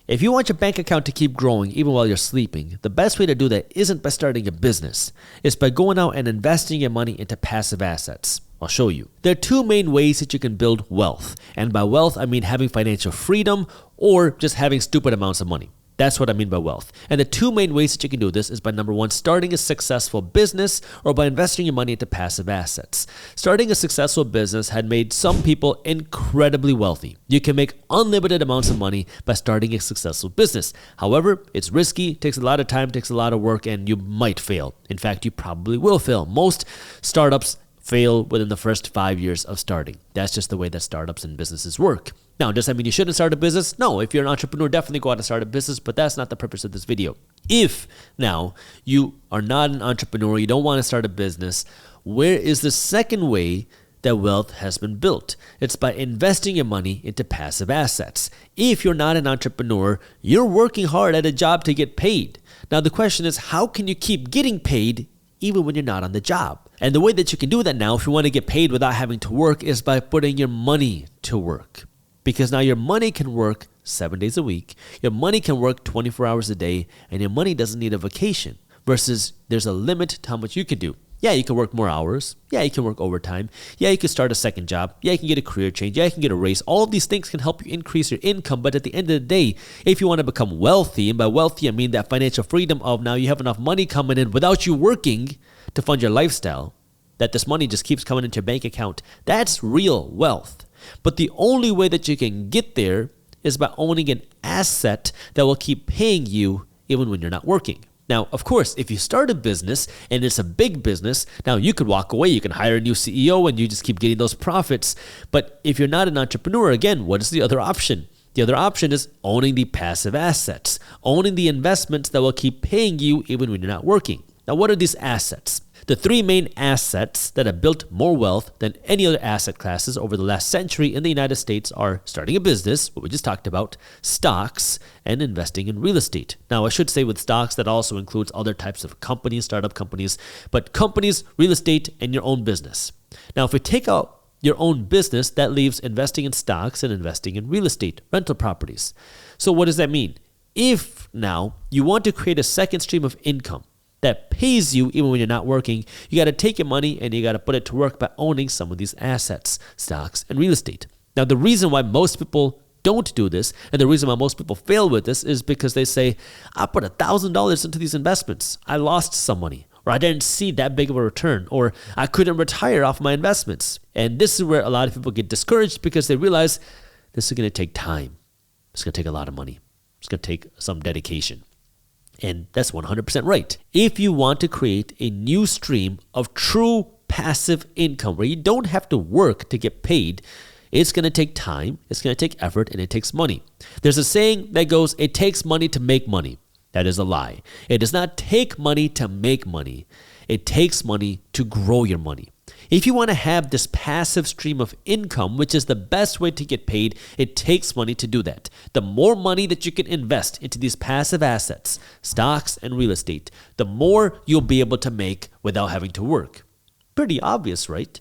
If you want your bank account to keep growing even while you're sleeping, the best way to do that isn't by starting a business. It's by going out and investing your money into passive assets. I'll show you. There are two main ways that you can build wealth. And by wealth, I mean having financial freedom or just having stupid amounts of money. That's what I mean by wealth. And the two main ways that you can do this is by number one, starting a successful business or by investing your money into passive assets. Starting a successful business had made some people incredibly wealthy. You can make unlimited amounts of money by starting a successful business. However, it's risky, takes a lot of time, takes a lot of work, and you might fail. In fact, you probably will fail. Most startups fail within the first 5 years of starting. That's just the way that startups and businesses work. Now, does that mean you shouldn't start a business? No, if you're an entrepreneur, definitely go out and start a business, but that's not the purpose of this video. If now you are not an entrepreneur, you don't want to start a business, where is the second way that wealth has been built? It's by investing your money into passive assets. If you're not an entrepreneur, you're working hard at a job to get paid. Now, the question is, how can you keep getting paid even when you're not on the job? And the way that you can do that now, if you want to get paid without having to work, is by putting your money to work. Because now your money can work 7 days a week, your money can work 24 hours a day, and your money doesn't need a vacation. Versus there's a limit to how much you can do. Yeah, you can work more hours. Yeah, you can work overtime. Yeah, you can start a second job. Yeah, you can get a career change. Yeah, you can get a raise. All of these things can help you increase your income. But at the end of the day, if you want to become wealthy, and by wealthy I mean that financial freedom of now you have enough money coming in without you working to fund your lifestyle, that this money just keeps coming into your bank account, that's real wealth. But the only way that you can get there is by owning an asset that will keep paying you even when you're not working. Now, of course, if you start a business and it's a big business, now you could walk away, you can hire a new CEO and you just keep getting those profits. But if you're not an entrepreneur, again, what is the other option? The other option is owning the passive assets, owning the investments that will keep paying you even when you're not working. Now, what are these assets? The three main assets that have built more wealth than any other asset classes over the last century in the United States are starting a business, what we just talked about, stocks, and investing in real estate. Now, I should say with stocks, that also includes other types of companies, startup companies, but companies, real estate, and your own business. Now, if we take out your own business, that leaves investing in stocks and investing in real estate, rental properties. So what does that mean? If now you want to create a second stream of income that pays you even when you're not working, you got to take your money and you got to put it to work by owning some of these assets, stocks and real estate. Now, the reason why most people don't do this, and the reason why most people fail with this, is because they say, I put $1,000 into these investments. I lost some money, or I didn't see that big of a return, or I couldn't retire off my investments. And this is where a lot of people get discouraged because they realize this is going to take time. It's going to take a lot of money. It's going to take some dedication. And that's 100% right. If you want to create a new stream of true passive income where you don't have to work to get paid, it's going to take time, it's going to take effort, and it takes money. There's a saying that goes, it takes money to make money. That is a lie. It does not take money to make money. It takes money to grow your money. If you want to have this passive stream of income, which is the best way to get paid, it takes money to do that. The more money that you can invest into these passive assets, stocks and real estate, the more you'll be able to make without having to work. Pretty obvious, right?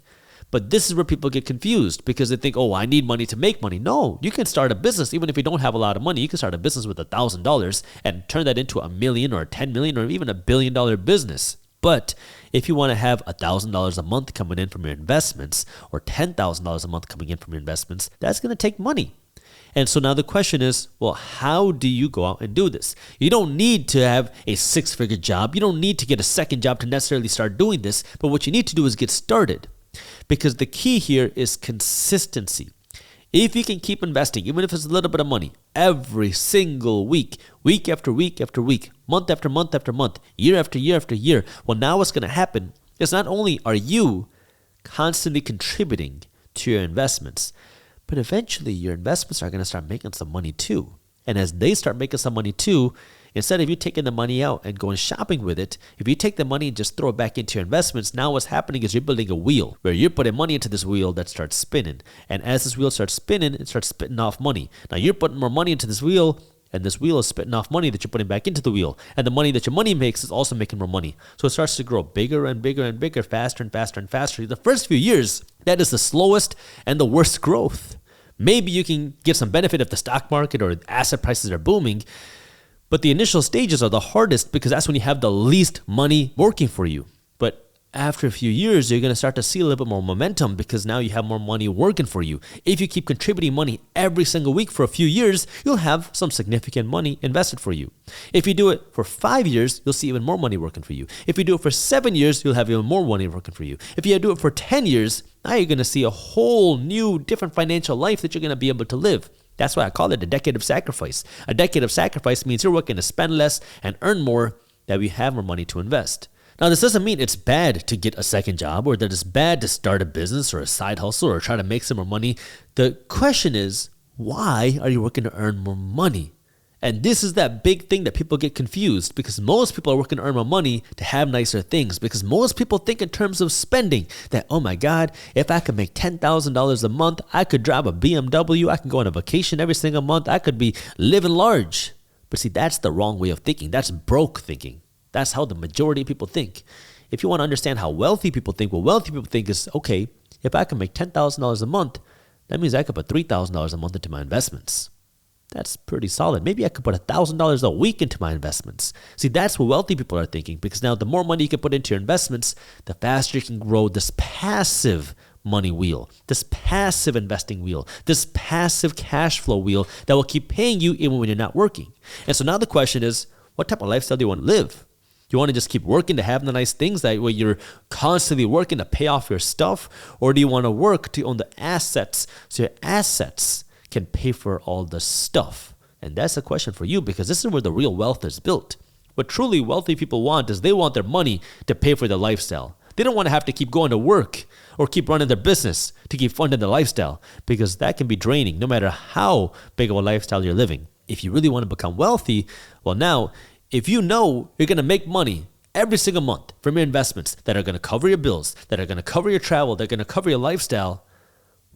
But this is where people get confused because they think, oh, I need money to make money. No, you can start a business even if you don't have a lot of money. You can start a business with $1,000 and turn that into $1 million or $10 million or even $1 billion business. But if you want to have $1,000 a month coming in from your investments or $10,000 a month coming in from your investments, that's going to take money. And so now the question is, well, how do you go out and do this? You don't need to have a six-figure job. You don't need to get a second job to necessarily start doing this. But what you need to do is get started, because the key here is consistency. If you can keep investing, even if it's a little bit of money, every single week, week after week after week, month after month after month, year after year after year, well, now what's going to happen is not only are you constantly contributing to your investments, but eventually your investments are going to start making some money too. And as they start making some money too, instead of you taking the money out and going shopping with it, if you take the money and just throw it back into your investments, now what's happening is you're building a wheel where you're putting money into this wheel that starts spinning. And as this wheel starts spinning, it starts spitting off money. Now you're putting more money into this wheel, and this wheel is spitting off money that you're putting back into the wheel. And the money that your money makes is also making more money. So it starts to grow bigger and bigger and bigger, faster and faster and faster. The first few years, that is the slowest and the worst growth. Maybe you can get some benefit if the stock market or asset prices are booming, but the initial stages are the hardest because that's when you have the least money working for you. But after a few years, you're going to start to see a little bit more momentum because now you have more money working for you. If you keep contributing money every single week for a few years, you'll have some significant money invested for you. If you do it for 5 years, you'll see even more money working for you. If you do it for 7 years, you'll have even more money working for you. If you do it for 10 years, now you're going to see a whole new, different financial life that you're going to be able to live. That's why I call it a decade of sacrifice. A decade of sacrifice means you're working to spend less and earn more, that we have more money to invest. Now, this doesn't mean it's bad to get a second job or that it's bad to start a business or a side hustle or try to make some more money. The question is, why are you working to earn more money? And this is that big thing that people get confused because most people are working to earn more money to have nicer things because most people think in terms of spending that, oh my God, if I could make $10,000 a month, I could drive a BMW, I can go on a vacation every single month, I could be living large. But see, that's the wrong way of thinking. That's broke thinking. That's how the majority of people think. If you want to understand how wealthy people think, what wealthy people think is, okay, if I can make $10,000 a month, that means I could put $3,000 a month into my investments. That's pretty solid. Maybe I could put $1,000 a week into my investments. See, that's what wealthy people are thinking because now the more money you can put into your investments, the faster you can grow this passive money wheel, this passive investing wheel, this passive cash flow wheel that will keep paying you even when you're not working. And so now the question is, what type of lifestyle do you want to live? Do you want to just keep working to have the nice things that way you're constantly working to pay off your stuff? Or do you want to work to own the assets so your assets can pay for all the stuff? And that's a question for you because this is where the real wealth is built. What truly wealthy people want is they want their money to pay for their lifestyle. They don't want to have to keep going to work or keep running their business to keep funding their lifestyle because that can be draining no matter how big of a lifestyle you're living. If you really want to become wealthy, well now, if you know you're going to make money every single month from your investments that are going to cover your bills, that are going to cover your travel, that are going to cover your lifestyle,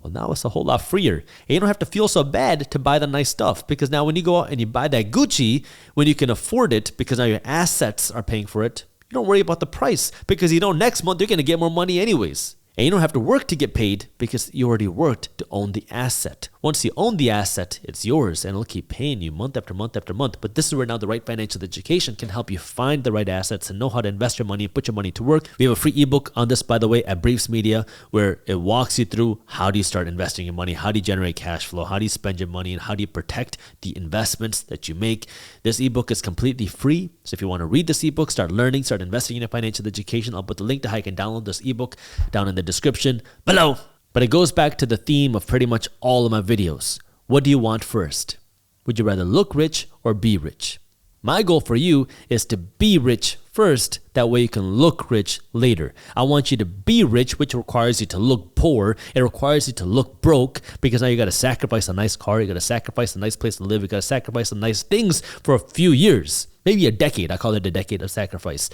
well, now it's a whole lot freer. And you don't have to feel so bad to buy the nice stuff because now when you go out and you buy that Gucci, when you can afford it because now your assets are paying for it, you don't worry about the price because you know next month you're going to get more money anyways. And you don't have to work to get paid because you already worked to own the asset. Once you own the asset, it's yours and it'll keep paying you month after month after month. But this is where now the right financial education can help you find the right assets and know how to invest your money and put your money to work. We have a free ebook on this, by the way, at Briefs Media, where it walks you through how do you start investing your money, how do you generate cash flow, how do you spend your money, and how do you protect the investments that you make. This ebook is completely free. So if you want to read this ebook, start learning, start investing in your financial education, I'll put the link to how you can download this ebook down in the description below. But it goes back to the theme of pretty much all of my videos. What do you want first? Would you rather look rich or be rich? My goal for you is to be rich first. That way you can look rich later. I want you to be rich, which requires you to look poor. It requires you to look broke because now you got to sacrifice a nice car. You got to sacrifice a nice place to live. You got to sacrifice some nice things for a few years, maybe a decade. I call it a decade of sacrifice.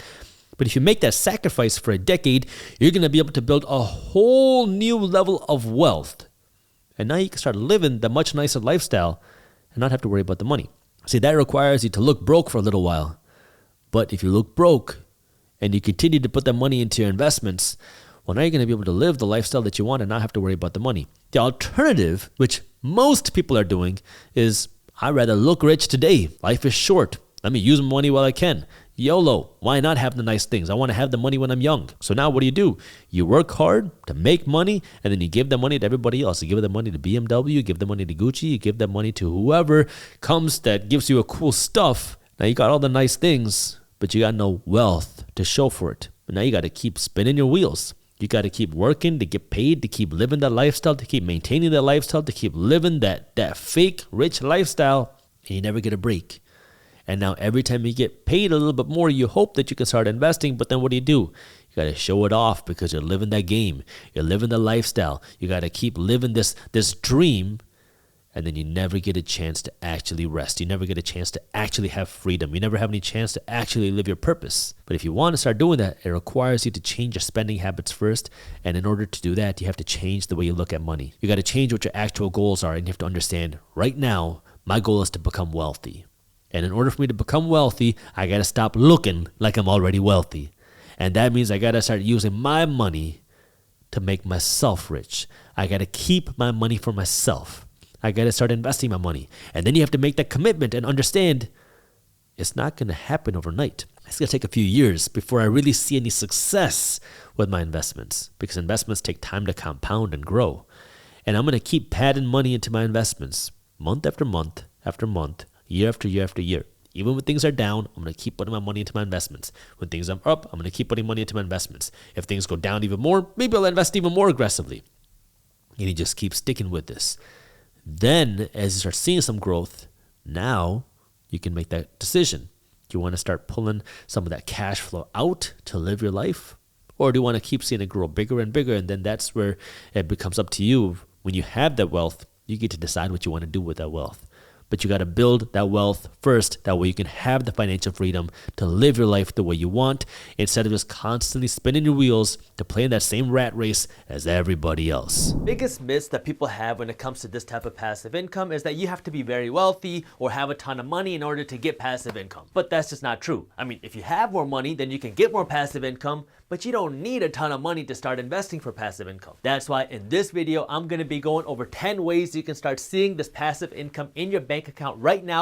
But if you make that sacrifice for a decade, you're going to be able to build a whole new level of wealth. And now you can start living the much nicer lifestyle and not have to worry about the money. See, that requires you to look broke for a little while. But if you look broke and you continue to put that money into your investments, well, now you're going to be able to live the lifestyle that you want and not have to worry about the money. The alternative, which most people are doing, is I'd rather look rich today. Life is short. Let me use my money while I can. YOLO, why not have the nice things? I want to have the money when I'm young. So now what do? You work hard to make money, and then you give the money to everybody else. You give the money to BMW, you give the money to Gucci, you give the money to whoever comes that gives you a cool stuff. Now you got all the nice things, but you got no wealth to show for it. But now you got to keep spinning your wheels. You got to keep working to get paid, to keep living that lifestyle, to keep maintaining that lifestyle, to keep living that fake rich lifestyle, and you never get a break. And now every time you get paid a little bit more, you hope that you can start investing. But then what do? You got to show it off because you're living that game. You're living the lifestyle. You got to keep living this dream. And then you never get a chance to actually rest. You never get a chance to actually have freedom. You never have any chance to actually live your purpose. But if you want to start doing that, it requires you to change your spending habits first. And in order to do that, you have to change the way you look at money. You got to change what your actual goals are. And you have to understand right now, my goal is to become wealthy. And in order for me to become wealthy, I got to stop looking like I'm already wealthy. And that means I got to start using my money to make myself rich. I got to keep my money for myself. I got to start investing my money. And then you have to make that commitment and understand it's not going to happen overnight. It's going to take a few years before I really see any success with my investments, because investments take time to compound and grow. And I'm going to keep padding money into my investments month after month after month, year after year after year. Even when things are down, I'm going to keep putting my money into my investments. When things are up, I'm going to keep putting money into my investments. If things go down even more, maybe I'll invest even more aggressively. And you just keep sticking with this. Then, as you start seeing some growth, now you can make that decision. Do you want to start pulling some of that cash flow out to live your life? Or do you want to keep seeing it grow bigger and bigger? And then that's where it becomes up to you. When you have that wealth, you get to decide what you want to do with that wealth. But you got to build that wealth first. That way you can have the financial freedom to live your life the way you want, instead of just constantly spinning your wheels to play in that same rat race as everybody else. Biggest myths that people have when it comes to this type of passive income is that you have to be very wealthy or have a ton of money in order to get passive income. But that's just not true. I mean, if you have more money, then you can get more passive income, but you don't need a ton of money to start investing for passive income. That's why in this video, I'm going to be going over 10 ways you can start seeing this passive income in your bank account right now